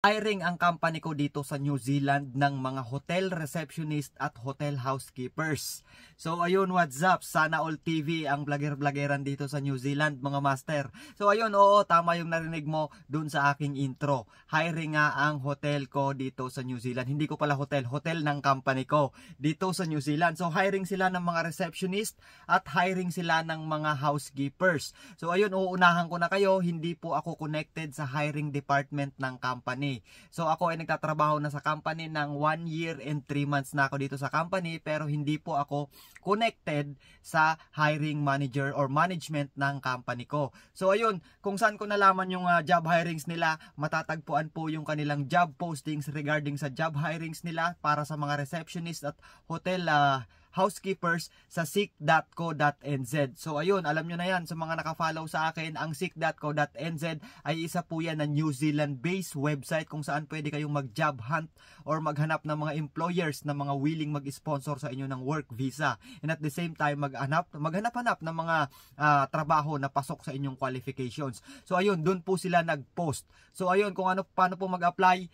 Hiring ang company ko dito sa New Zealand ng mga hotel receptionist at hotel housekeepers. So ayun, what's up? Sana All TV ang vlogger-vloggeran dito sa New Zealand, mga master. So ayun, oo, tama yung narinig mo dun sa aking intro. Hiring nga ang hotel ko dito sa New Zealand. Hindi ko pala hotel ng company ko dito sa New Zealand. So hiring sila ng mga receptionist at hiring sila ng mga housekeepers. So ayun, uunahan ko na kayo, hindi po ako connected sa hiring department ng company. So ako ay nagtatrabaho na sa company ng 1 year and 3 months na ako dito sa company, pero hindi po ako connected sa hiring manager or management ng company ko. So ayun, kung saan ko nalaman yung job hirings nila, matatagpuan po yung kanilang job postings regarding sa job hirings nila para sa mga receptionist at hotel housekeepers sa seek.co.nz. So ayun, alam nyo na yan, sa mga nakafollow sa akin, ang seek.co.nz ay isa po yan na New Zealand based website kung saan pwede kayong mag-job hunt or maghanap ng mga employers na mga willing mag-sponsor sa inyo ng work visa, and at the same time maghanap-hanap ng mga trabaho na pasok sa inyong qualifications. So ayun, dun po sila nag-post. So ayun, kung paano po mag-apply,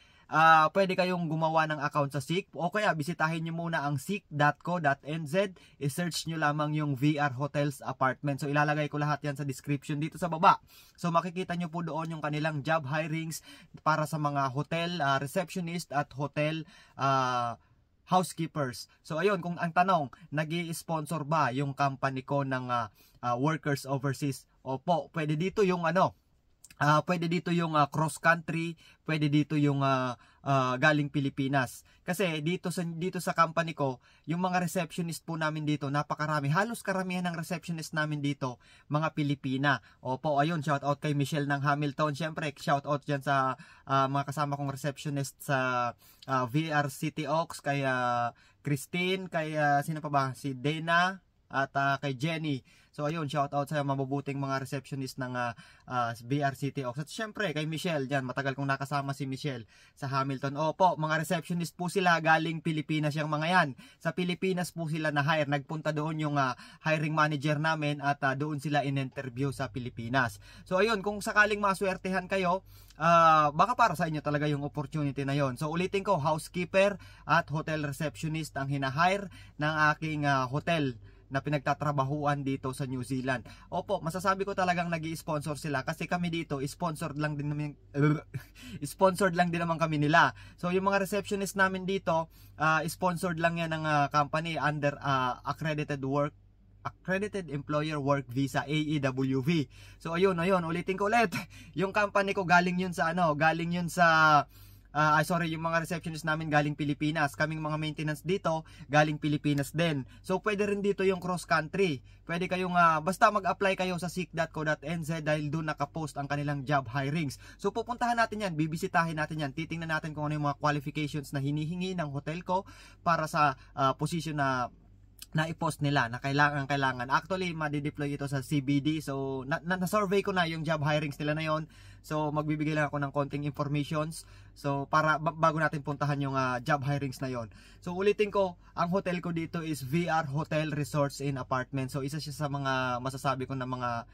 pwede kayong gumawa ng account sa Seek, o kaya bisitahin nyo muna ang seek.co.nz, i-search nyo lamang yung VR Hotels Apartment. So ilalagay ko lahat yan sa description dito sa baba. So makikita nyo po doon yung kanilang job hirings para sa mga hotel receptionist at hotel housekeepers. So ayun, kung ang tanong, nag-i-sponsor ba yung company ko ng workers overseas? Opo, pwede dito yung pwede dito yung cross country, pwede dito yung galing Pilipinas. Kasi dito sa company ko, yung mga receptionist po namin dito, napakarami. Halos karamihan ng receptionist namin dito, mga Pilipina. Opo, ayun, shout out kay Michelle ng Hamilton. Syempre, shout out dyan sa mga kasama kong receptionist sa VR City Oaks, kay Christine, kay sino pa ba? Si Dana at kay Jenny. So ayun, shout out sa mabubuting mga receptionist ng VR City Oaks. At syempre kay Michelle dyan, matagal kong nakasama si Michelle sa Hamilton. Opo, mga receptionist po sila, galing Pilipinas yung mga yan. Sa Pilipinas po sila na-hire. Nagpunta doon yung hiring manager namin at doon sila in-interview sa Pilipinas. So ayun, kung sakaling maswertehan kayo, baka para sa inyo talaga yung opportunity na yon. So ulitin ko, housekeeper at hotel receptionist ang hinahire ng aking hotel na pinagtatrabahuan dito sa New Zealand. Opo, masasabi ko talagang nag-i-sponsor sila kasi kami dito, sponsored lang din naman kami nila. So yung mga receptionist namin dito, sponsored lang yan ng company under accredited Employer Work Visa, AEWV. So ayun, ulitin ko ulit. Yung company ko galing yun sa yung mga receptionist namin galing Pilipinas. Kaming mga maintenance dito, galing Pilipinas din. So pwede rin dito yung cross country. Pwede kayong, basta mag-apply kayo sa seek.co.nz dahil doon nakapost ang kanilang job hirings. So pupuntahan natin yan, bibisitahin natin yan. Titingnan natin kung ano yung mga qualifications na hinihingi ng hotel ko para sa position na i-post nila na kailangan. Actually, ma-deploy ito sa CBD. So, na-survey ko na yung job hirings nila na yon. So, magbibigay lang ako ng konting informations. So, para bago natin puntahan yung job hirings na yon. So, ulitin ko, ang hotel ko dito is VR Hotel Resorts and Apartments. So, isa siya sa mga masasabi ko na mga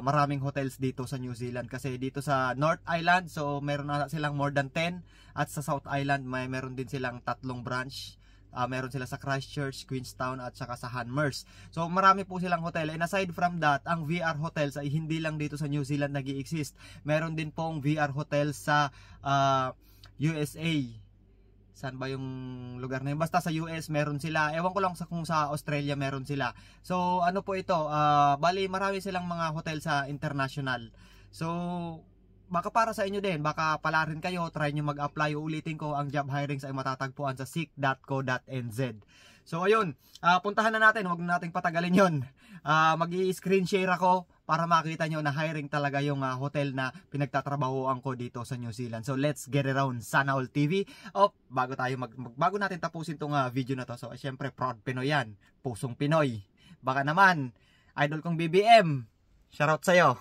maraming hotels dito sa New Zealand. Kasi dito sa North Island, so meron na silang more than 10. At sa South Island, meron din silang 3 branch. Meron sila sa Christchurch, Queenstown at saka sa Hanmers. So marami po silang hotel, and aside from that, ang VR hotels ay hindi lang dito sa New Zealand nag-i-exist. Meron din pong VR hotel sa USA. Saan ba yung lugar na yun? Basta sa US meron sila. Ewan ko lang kung sa Australia meron sila. So ano po ito, bali marami silang mga hotel sa international. So baka para sa inyo din, baka pala rin kayo, try nyo mag-apply. Ulitin ko, ang job hirings ay matatagpuan sa seek.co.nz. So ayun, puntahan na natin, huwag na nating patagalin yon. Mag-i-screen share ako para makita nyo na hiring talaga yung hotel na pinagtatrabahoan ko dito sa New Zealand. So let's get around Sana All TV. Bago natin tapusin tong video na to, so syempre proud Pinoy yan, pusong Pinoy. Baka naman, idol kong BBM, shoutout sa'yo.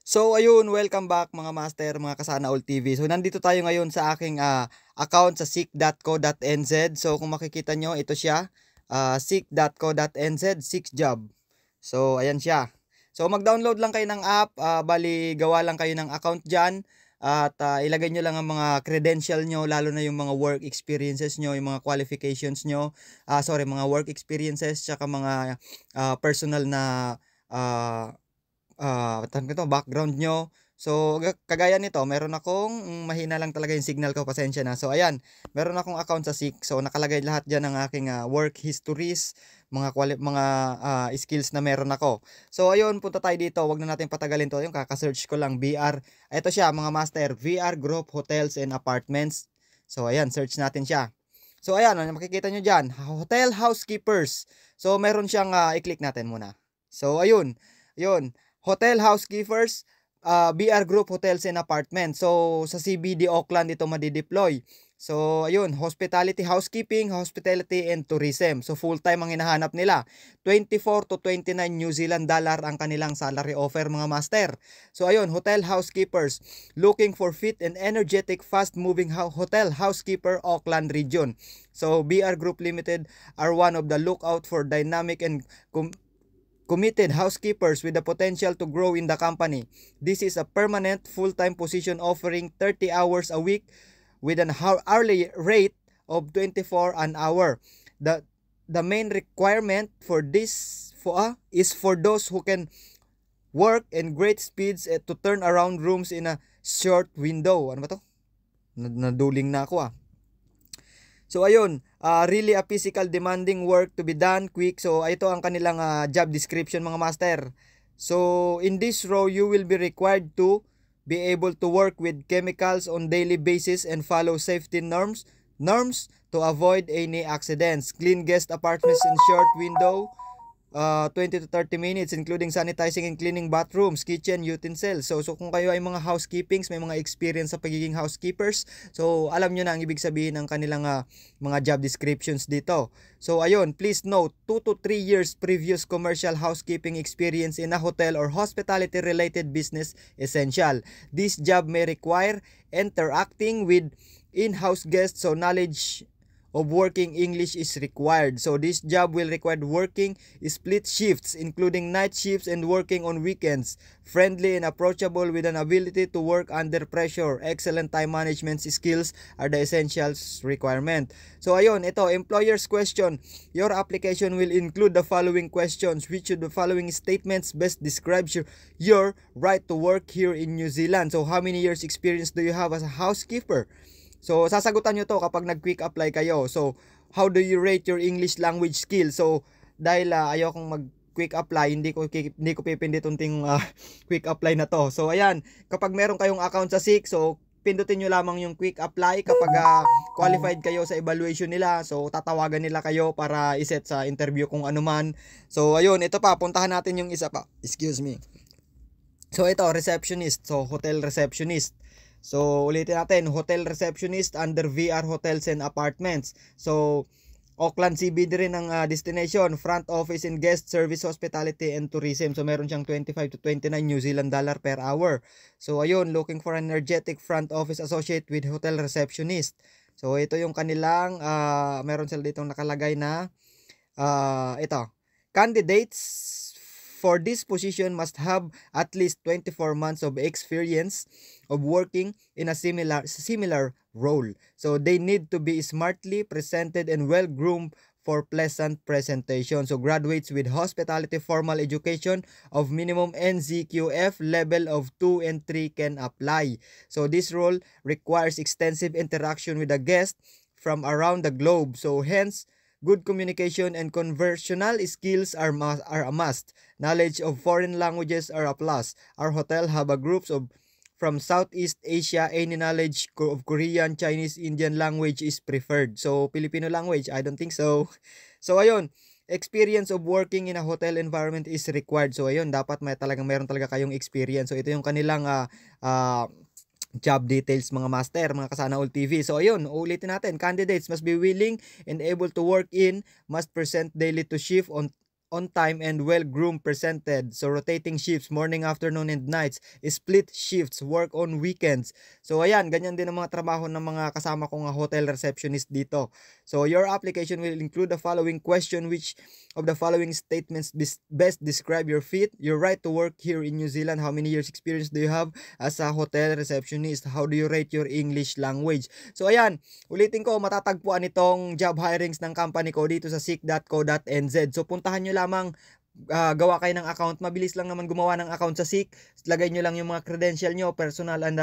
So ayun, welcome back mga master, mga kasana all TV. So nandito tayo ngayon sa aking account sa seek.co.nz. So kung makikita nyo, ito siya, seek.co.nz, seek job. So ayan siya. So mag-download lang kayo ng app, bali gawa lang kayo ng account dyan. at ilagay nyo lang ang mga credential nyo, lalo na yung mga work experiences nyo, yung mga qualifications nyo, mga work experiences, tsaka mga personal na background nyo. So, kagaya nito, meron akong mahina lang talaga yung signal ko, pasensya na. So, ayan, meron akong account sa SICK. So, nakalagay lahat dyan ng aking work histories, mga skills na meron ako. So, ayun, punta tayo dito. Wag na natin patagalin to. Yung kaka-search ko lang, VR. Ito siya, mga master, VR Group Hotels and Apartments. So, ayan, search natin siya. So, ayan, makikita nyo dyan, Hotel Housekeepers. So, meron siyang, i-click natin muna. So, ayun, Hotel Housekeepers, BR Group Hotels and Apartments. So, sa CBD Auckland ito madideploy. So, ayun, hospitality, housekeeping, hospitality, and tourism. So, full-time ang hinahanap nila. 24 to 29 New Zealand dollar ang kanilang salary offer, mga master. So, ayun, hotel housekeepers. Looking for fit and energetic, fast-moving hotel housekeeper, Auckland region. So, BR Group Limited are one of the lookout for dynamic and committed housekeepers with the potential to grow in the company. This is a permanent full-time position offering 30 hours a week with an hourly rate of 24 an hour. The main requirement for this is for those who can work in great speeds to turn around rooms in a short window. Ano ba to? Naduling na ako So ayun, really a physical demanding work to be done quick. So ito ang kanilang job description, mga master. So in this role, you will be required to be able to work with chemicals on daily basis and follow safety norms to avoid any accidents. Clean guest apartments in short window, 20 to 30 minutes, including sanitizing and cleaning bathrooms, kitchen, utensils. So kung kayo ay mga housekeepings, may mga experience sa pagiging housekeepers, so alam nyo na ang ibig sabihin ng kanilang mga job descriptions dito. So ayun, please note, 2 to 3 years previous commercial housekeeping experience in a hotel or hospitality related business essential. This job may require interacting with in-house guests, so knowledge of working English is required. So this job will require working split shifts, including night shifts and working on weekends. Friendly and approachable with an ability to work under pressure. Excellent time management skills are the essentials requirement. So ayun, ito, employer's question. Your application will include the following questions. Which of the following statements best describes your right to work here in New Zealand? So how many years experience do you have as a housekeeper? So, sasagutan nyo to kapag nag-quick apply kayo. So, how do you rate your English language skill? So, dahil ayokong mag-quick apply, hindi ko pipindutin yung quick apply na to. So, ayan, kapag meron kayong account sa SICK, so, pindutin nyo lamang yung quick apply kapag qualified kayo sa evaluation nila. So, tatawagan nila kayo para iset sa interview kung ano man. So, ayun, ito pa, puntahan natin yung isa pa. Excuse me. So, ito, receptionist. So, hotel receptionist. So, ulitin natin, hotel receptionist under VR Hotels and Apartments. So, Auckland CBD rin ang destination, front office and guest service, hospitality and tourism. So, meron siyang 25 to 29 New Zealand dollar per hour. So, ayun, looking for an energetic front office associate with hotel receptionist. So, ito yung kanilang, meron sila ditong nakalagay na, ito, candidates for this position must have at least 24 months of experience of working in a similar role. So they need to be smartly presented and well-groomed for pleasant presentation. So graduates with hospitality formal education of minimum NZQF level of 2 and 3 can apply. So this role requires extensive interaction with the guest from around the globe. So hence, good communication and conversational skills are a must. Knowledge of foreign languages are a plus. Our hotel have a groups of from Southeast Asia. Any knowledge of Korean, Chinese, Indian language is preferred. So, Filipino language, I don't think so. So, ayun, experience of working in a hotel environment is required. So, ayun, dapat meron talaga kayong experience. So, ito yung kanilang job details, mga master, mga Kasana All TV. So ayun, ulitin natin, candidates must be willing and able to work in, must present daily to shift on time and well-groomed presented. So rotating shifts, morning, afternoon, and nights. Split shifts, work on weekends. So ayan, ganyan din ang mga trabaho ng mga kasama kong hotel receptionist dito. So your application will include the following question: which of the following statements best describe your fit? Your right to work here in New Zealand. How many years experience do you have as a hotel receptionist? How do you rate your English language? So ayan, ulitin ko, matatagpuan itong job hirings ng company ko dito sa seek.co.nz. So puntahan nyo lamang, gawa kayo ng account. Mabilis lang naman gumawa ng account sa Seek. Lagay nyo lang yung mga credential nyo, personal and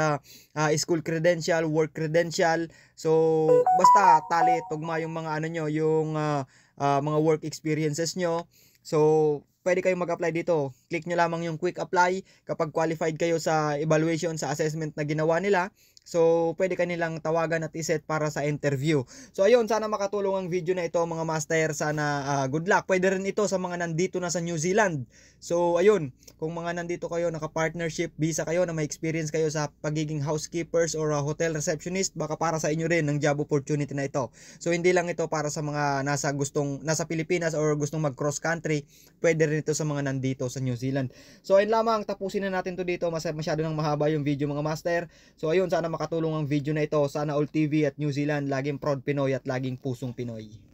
school credential, work credential. So basta tali, tugma yung mga ano nyo, yung mga work experiences nyo. So pwede kayong mag-apply dito. Click nyo lamang yung quick apply kapag qualified kayo sa evaluation, sa assessment na ginawa nila. So pwede kanilang tawagan at iset para sa interview. So ayun, sana makatulong ang video na ito mga master. Sana good luck. Pwede rin ito sa mga nandito na sa New Zealand. So ayun, kung mga nandito kayo, naka-partnership visa kayo, na may experience kayo sa pagiging housekeepers or hotel receptionist, baka para sa inyo rin ang job opportunity na ito. So hindi lang ito para sa mga nasa Pilipinas or gustong mag cross country. Pwede rin ito sa mga nandito sa New Zealand. So ayun lamang, tapusin na natin to dito. Masyado nang mahaba yung video mga master. So ayun, sana makatulong ang video na ito. Sana All TV at New Zealand, laging proud Pinoy at laging pusong Pinoy.